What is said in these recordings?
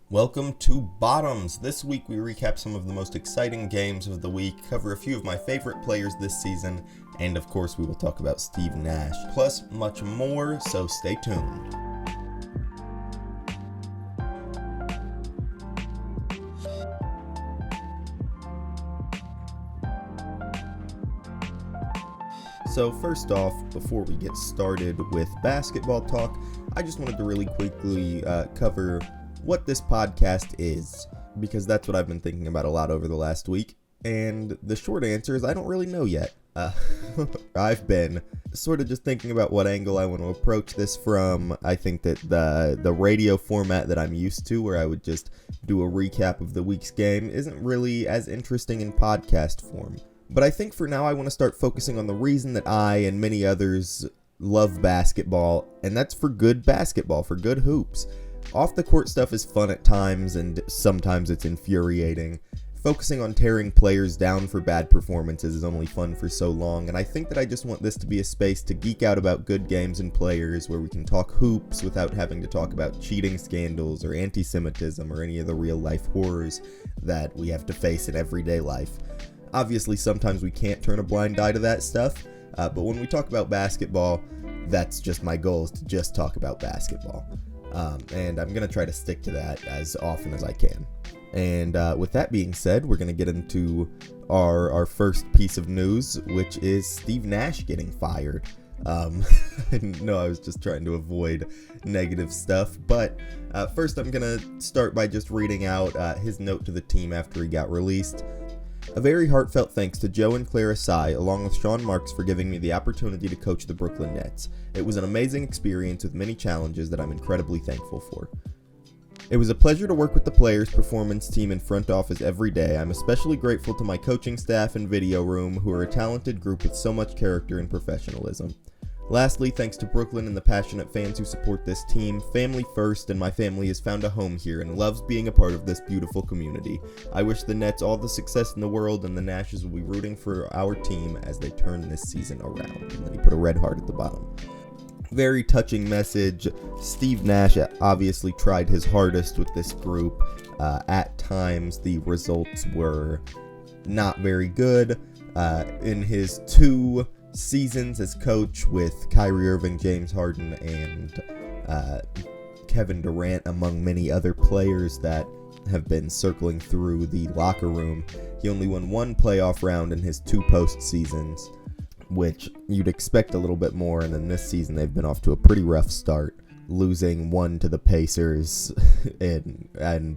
Welcome to Bottoms. This week we recap some of the most exciting games of the week, cover a few of my favorite players this season, and of course we will talk about Steve Nash, plus much more, so stay tuned. So first off, before we get started with basketball talk, I just wanted to really quickly cover what this podcast is, because that's what I've been thinking about a lot over the last week, and the short answer is I don't really know yet. I've been sort of just thinking about what angle I want to approach this from. I think that the radio format that I'm used to, where I would just do a recap of the week's game, isn't really as interesting in podcast form. But I think for now I want to start focusing on the reason that I and many others love basketball, and that's for good basketball, for good hoops. Off the court stuff is fun at times, and sometimes it's infuriating. Focusing on tearing players down for bad performances is only fun for so long, and I think that I just want this to be a space to geek out about good games and players, where we can talk hoops without having to talk about cheating scandals or anti-Semitism or any of the real-life horrors that we have to face in everyday life. Obviously, sometimes we can't turn a blind eye to that stuff, but when we talk about basketball, that's just my goal, is to just talk about basketball. And I'm going to try to stick to that as often as I can. And with that being said, we're going to get into our first piece of news, which is Steve Nash getting fired. No, I was just trying to avoid negative stuff. But first, I'm going to start by just reading out his note to the team after he got released. A very heartfelt thanks to Joe and Clara Tsai, along with Sean Marks, for giving me the opportunity to coach the Brooklyn Nets. It was an amazing experience with many challenges that I'm incredibly thankful for. It was a pleasure to work with the players, performance team, and front office every day. I'm especially grateful to my coaching staff and video room, who are a talented group with so much character and professionalism. Lastly, thanks to Brooklyn and the passionate fans who support this team. Family first, and my family has found a home here and loves being a part of this beautiful community. I wish the Nets all the success in the world, and the Nashes will be rooting for our team as they turn this season around. And then he put a red heart at the bottom. Very touching message. Steve Nash obviously tried his hardest with this group. At times, the results were not very good. In his two seasons as coach with Kyrie Irving, James Harden, and Kevin Durant, among many other players that have been circling through the locker room, he only won one playoff round in his two postseasons, which you'd expect a little bit more, and then this season they've been off to a pretty rough start, losing one to the Pacers and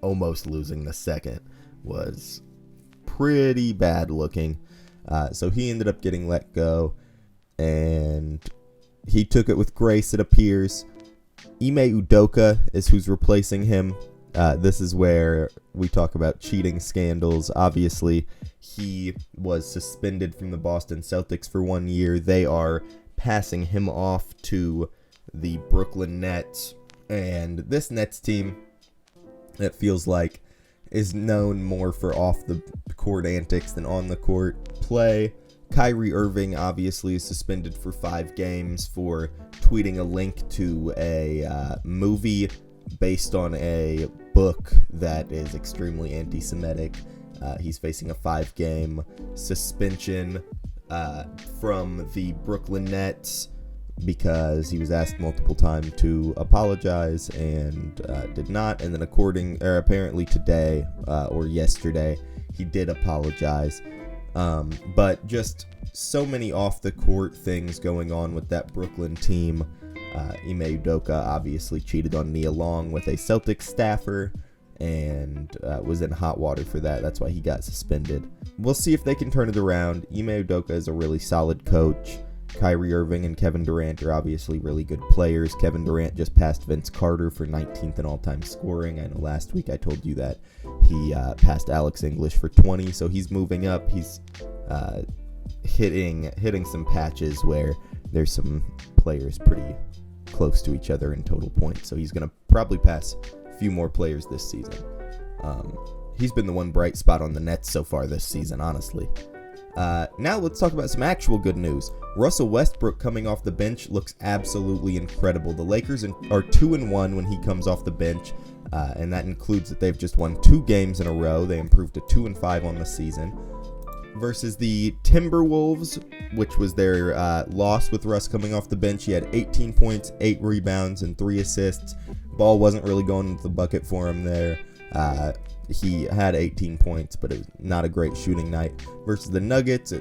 almost losing the second was pretty bad looking. So he ended up getting let go, and he took it with grace, it appears. Ime Udoka is who's replacing him. This is where we talk about cheating scandals. Obviously, he was suspended from the Boston Celtics for 1 year. They are passing him off to the Brooklyn Nets, and this Nets team, it feels like, is known more for off-the-court antics than on-the-court play. Kyrie Irving obviously is suspended for 5 games for tweeting a link to a movie based on a book that is extremely anti-Semitic. He's facing a 5-game suspension from the Brooklyn Nets because he was asked multiple times to apologize and did not. And then apparently today or yesterday, he did apologize. But just so many off-the-court things going on with that Brooklyn team. Ime Udoka obviously cheated on Nia Long with a Celtics staffer and was in hot water for that. That's why he got suspended. We'll see if they can turn it around. Ime Udoka is a really solid coach. Kyrie Irving and Kevin Durant are obviously really good players. Kevin Durant just passed Vince Carter for 19th in all-time scoring. I know last week I told you that he passed Alex English for 20, so he's moving up. He's hitting some patches where there's some players pretty close to each other in total points, so he's going to probably pass a few more players this season. He's been the one bright spot on the Nets so far this season, honestly. Now let's talk about some actual good news. Russell Westbrook coming off the bench looks absolutely incredible. The Lakers are 2-1 when he comes off the bench. and that includes that they've just won 2 games in a row. They improved to 2-5 on the season. Versus the Timberwolves, which was their loss with Russ coming off the bench. He had 18 points, 8 rebounds, and 3 assists. Ball wasn't really going into the bucket for him there. He had 18 points, but it was not a great shooting night. Versus the Nuggets,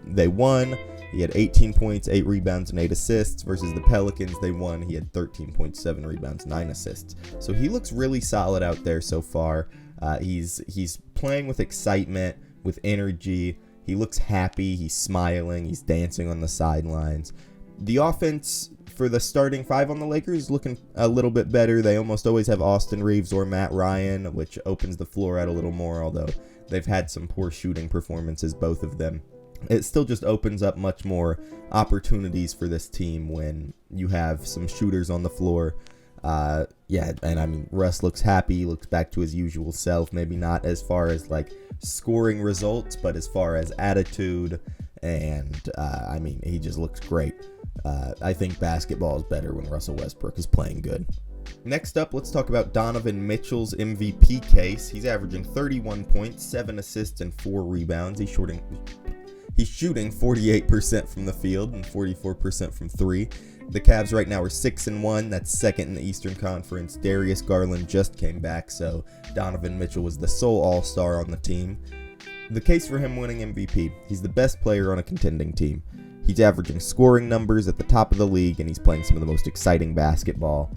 they won. He had 18 points, 8 rebounds, and 8 assists. Versus the Pelicans, they won. He had 13 points, 7 rebounds, 9 assists. So he looks really solid out there so far. He's playing with excitement, with energy. He looks happy. He's smiling. He's dancing on the sidelines. The offense for the starting 5 on the Lakers is looking a little bit better. They almost always have Austin Reeves or Matt Ryan, which opens the floor out a little more, although they've had some poor shooting performances, both of them. It still just opens up much more opportunities for this team when you have some shooters on the floor. Russ looks happy, looks back to his usual self, maybe not as far as like scoring results, but as far as attitude, and he just looks great. I think basketball is better when Russell Westbrook is playing good. Next up, let's talk about Donovan Mitchell's MVP case. He's averaging 31 points, 7 assists, and 4 rebounds. He's shooting 48% from the field and 44% from 3. The Cavs right now are 6-1. That's second in the Eastern Conference. Darius Garland just came back, so Donovan Mitchell was the sole all-star on the team. The case for him winning MVP: he's the best player on a contending team. He's averaging scoring numbers at the top of the league, and he's playing some of the most exciting basketball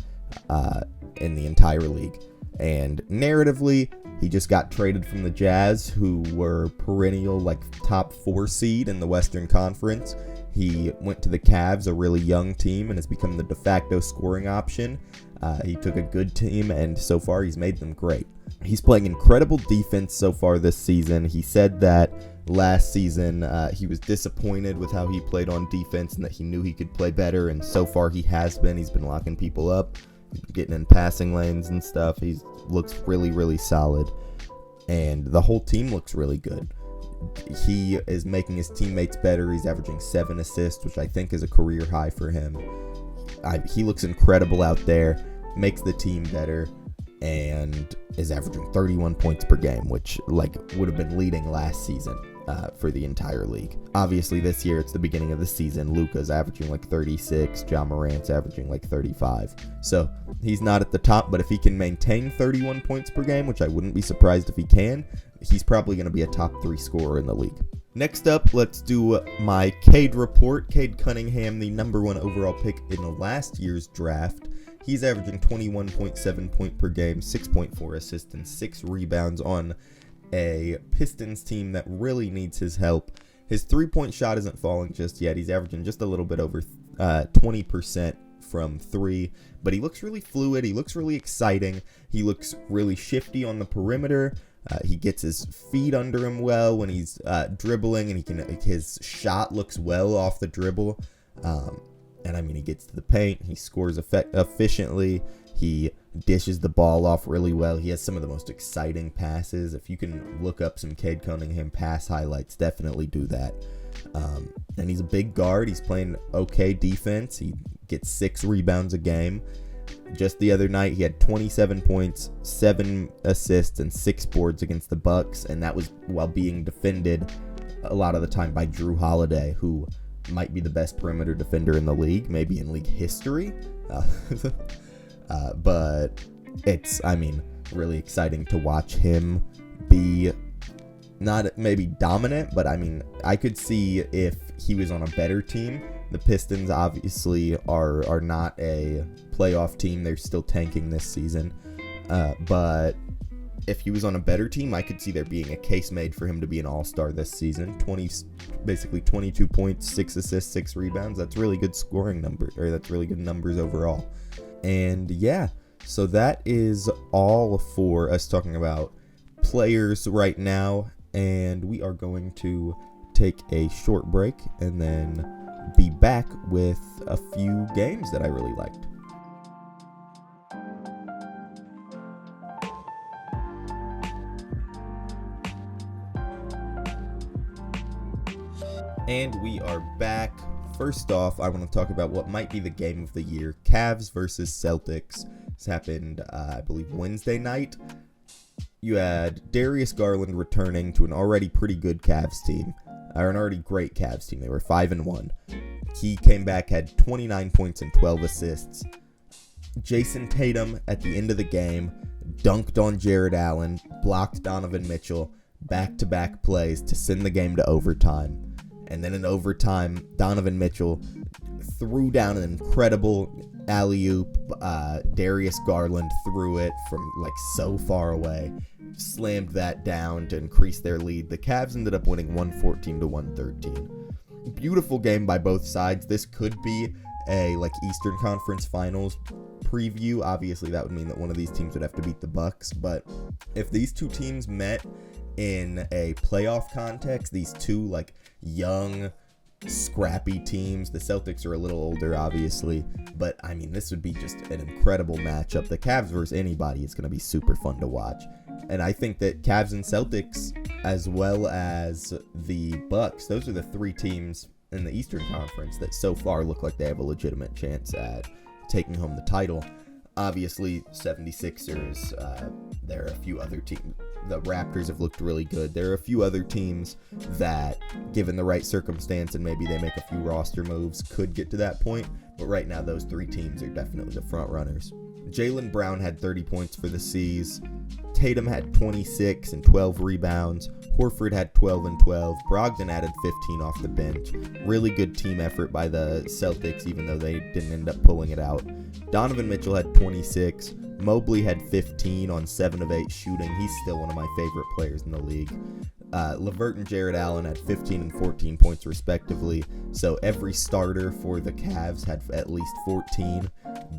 in the entire league. And narratively, he just got traded from the Jazz, who were perennial top 4 seed in the Western Conference. He went to the Cavs, a really young team, and has become the de facto scoring option. He took a good team, and so far he's made them great. He's playing incredible defense so far this season. He said that last season he was disappointed with how he played on defense and that he knew he could play better, and so far he has been. He's been locking people up. He's been getting in passing lanes and stuff. He looks really, really solid, and the whole team looks really good. He is making his teammates better. He's averaging 7 assists, which I think is a career high for him. He looks incredible out there, makes the team better, and is averaging 31 points per game, which would have been leading last season for the entire league. Obviously, this year it's the beginning of the season. Luka's averaging 36. Ja Morant's averaging 35. So he's not at the top, but if he can maintain 31 points per game, which I wouldn't be surprised if he can, he's probably going to be a top 3 scorer in the league. Next up, let's do my Cade report. Cade Cunningham, the number 1 overall pick in the last year's draft. He's averaging 21.7 points per game, 6.4 assists, and 6 rebounds on a Pistons team that really needs his help. His 3-point shot isn't falling just yet. He's averaging just a little bit over 20% from 3, but he looks really fluid. He looks really exciting. He looks really shifty on the perimeter. He gets his feet under him well when he's dribbling, and his shot looks well off the dribble. He gets to the paint. He scores efficiently. He dishes the ball off really well. He has some of the most exciting passes. If you can look up some Cade Cunningham pass highlights, definitely do that. And he's a big guard. He's playing okay defense. He gets 6 rebounds a game. Just the other night, he had 27 points, 7 assists, and 6 boards against the Bucks, and that was while being defended a lot of the time by Drew Holiday, who might be the best perimeter defender in the league, maybe in league history. But it's, really exciting to watch him be not maybe dominant, but I could see if he was on a better team. The Pistons obviously are not a playoff team. They're still tanking this season. But if he was on a better team, I could see there being a case made for him to be an all-star this season. 22 points, 6 assists, 6 rebounds. That's really good scoring number, or that's really good numbers overall. And yeah, so that is all for us talking about players right now. And we are going to take a short break and then be back with a few games that I really liked. And we are back. First off, I want to talk about what might be the game of the year, Cavs versus Celtics. This happened, I believe, Wednesday night. You had Darius Garland returning to an already pretty good Cavs team, or an already great Cavs team. They were 5-1. He came back, had 29 points and 12 assists. Jason Tatum, at the end of the game, dunked on Jared Allen, blocked Donovan Mitchell, back-to-back plays to send the game to overtime. And then in overtime, Donovan Mitchell threw down an incredible alley-oop. Darius Garland threw it from like so far away, slammed that down to increase their lead. The Cavs ended up winning 114-113. Beautiful game by both sides. This could be a like Eastern Conference Finals preview. Obviously, that would mean that one of these teams would have to beat the Bucks. But if these two teams met in a playoff context, these two like young, scrappy teams. The Celtics are a little older, obviously, but I mean, this would be just an incredible matchup. The Cavs versus anybody is going to be super fun to watch. And I think that Cavs and Celtics, as well as the Bucks, those are the three teams in the Eastern Conference that so far look like they have a legitimate chance at taking home the title. Obviously, 76ers, there are a few other teams. The Raptors have looked really good. There are a few other teams that, given the right circumstance and maybe they make a few roster moves, could get to that point. But right now, those three teams are definitely the front runners. Jaylen Brown had 30 points for the C's. Tatum had 26 and 12 rebounds. Horford had 12 and 12. Brogdon added 15 off the bench. Really good team effort by the Celtics, even though they didn't end up pulling it out. Donovan Mitchell had 26. Mobley had 15 on 7 of 8 shooting. He's still one of my favorite players in the league. LeVert and Jared Allen had 15 and 14 points respectively. So every starter for the Cavs had at least 14.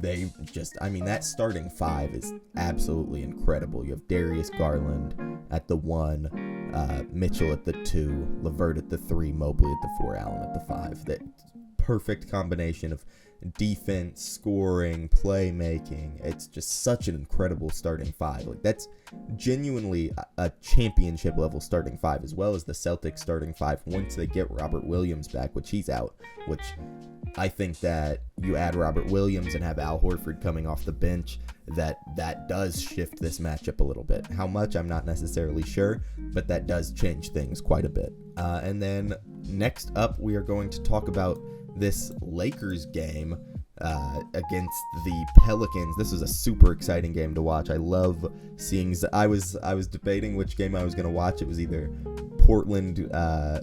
That starting five is absolutely incredible. You have Darius Garland at the 1, Mitchell at the 2, LeVert at the 3, Mobley at the 4, Allen at the 5. That perfect combination of defense, scoring, playmaking. It's just such an incredible starting five. Like, that's genuinely a championship level starting five, as well as the Celtics starting five once they get Robert Williams back, which he's out, which I think that you add Robert Williams and have Al Horford coming off the bench, that does shift this matchup a little bit. How much, I'm not necessarily sure, but that does change things quite a bit. And then next up, we are going to talk about this Lakers game against the Pelicans. This was a super exciting game to watch. I love seeing. I was debating which game I was going to watch. It was either Portland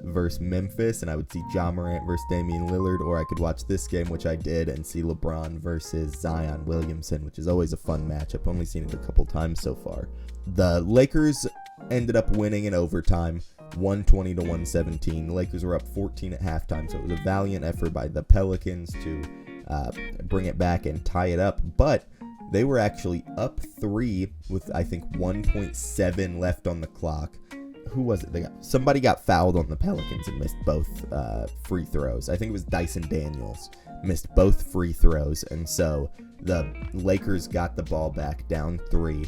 versus Memphis, and I would see Ja Morant versus Damian Lillard, or I could watch this game, which I did, and see LeBron versus Zion Williamson, which is always a fun matchup. Only seen it a couple times so far. The Lakers ended up winning in overtime, 120-117. The Lakers were up 14 at halftime, so it was a valiant effort by the Pelicans to bring it back and tie it up. But they were actually up 3 with, I think, 1.7 left on the clock. Who was it? Somebody got fouled on the Pelicans and missed both free throws. I think it was Dyson Daniels. Missed both free throws, and so the Lakers got the ball back down 3.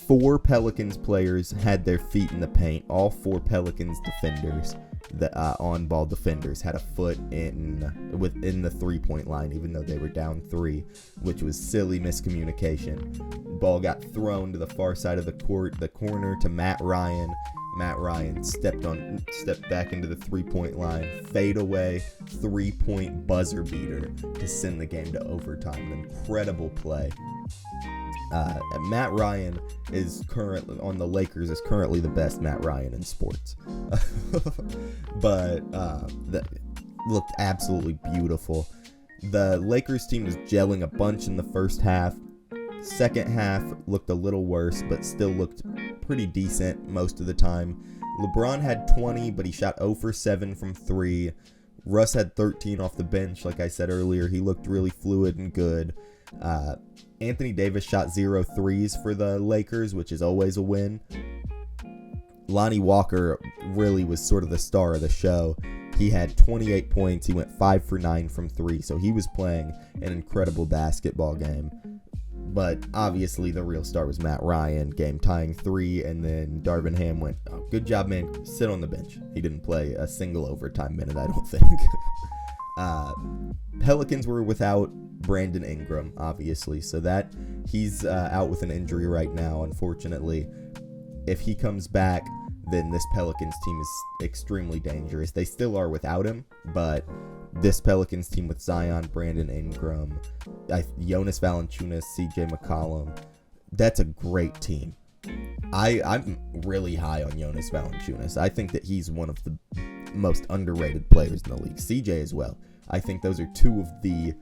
4 Pelicans players had their feet in the paint. All 4 Pelicans defenders, the on-ball defenders, had a foot within the 3-point line, even though they were down 3, which was silly miscommunication. Ball got thrown to the far side of the court, the corner to Matt Ryan. Matt Ryan stepped back into the 3-point line, fade away, 3-point buzzer beater to send the game to overtime. An incredible play. Matt Ryan is currently on the Lakers, is currently the best Matt Ryan in sports. But that looked absolutely beautiful. The Lakers team was gelling a bunch in the first half. Second half looked a little worse, but still looked pretty decent most of the time. LeBron had 20, but he shot 0 for 7 from 3. Russ had 13 off the bench. Like I said earlier, he looked really fluid and good. Anthony Davis shot 0 threes for the Lakers, which is always a win. Lonnie Walker really was sort of the star of the show. He had 28 points. He went 5 for 9 from 3, so he was playing an incredible basketball game. But obviously the real star was Matt Ryan, game tying 3, and then Darvin Ham went, "Oh, good job, man. Sit on the bench." He didn't play a single overtime minute, I don't think. Pelicans were without Brandon Ingram, obviously, so that he's out with an injury right now, unfortunately. If he comes back, then this Pelicans team is extremely dangerous. They still are without him, but this Pelicans team with Zion, Brandon Ingram, Jonas Valanciunas, CJ McCollum, that's a great team. I'm really high on Jonas Valanciunas. I think that he's one of the most underrated players in the league. CJ as well. I think those are two of the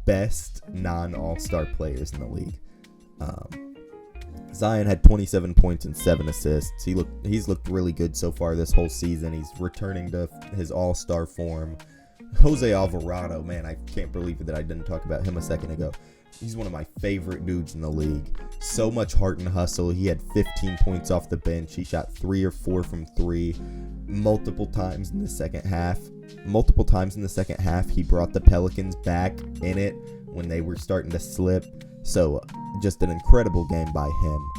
best non-all-star players in the league. Zion had 27 points and 7 assists. He's looked really good so far this whole season. He's returning to his all-star form. Jose Alvarado, man, I can't believe it that I didn't talk about him a second ago. He's one of my favorite dudes in the league. So much heart and hustle. He had 15 points off the bench. He shot 3 or 4 from 3 multiple times in the second half. He brought the Pelicans back in it when they were starting to slip. So just an incredible game by him.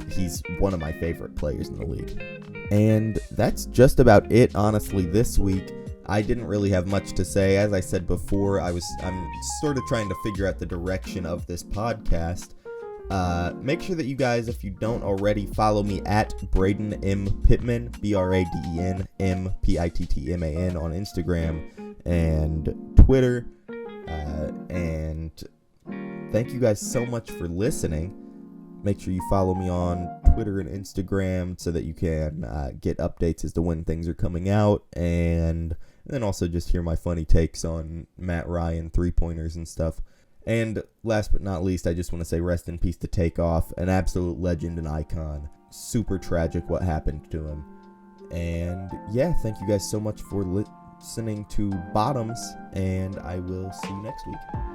He's one of my favorite players in the league. And that's just about it, honestly, this week. I didn't really have much to say. As I said before, I'm sort of trying to figure out the direction of this podcast. Make sure that you guys, if you don't already, follow me at Braden M. Pittman, Braden M. Pittman on Instagram and Twitter. And thank you guys so much for listening. Make sure you follow me on Twitter and Instagram so that you can get updates as to when things are coming out. And then also just hear my funny takes on Matt Ryan three-pointers and stuff. And last but not least, I just want to say rest in peace to Takeoff, an absolute legend and icon. Super tragic what happened to him. And yeah, thank you guys so much for listening to Bottoms, and I will see you next week.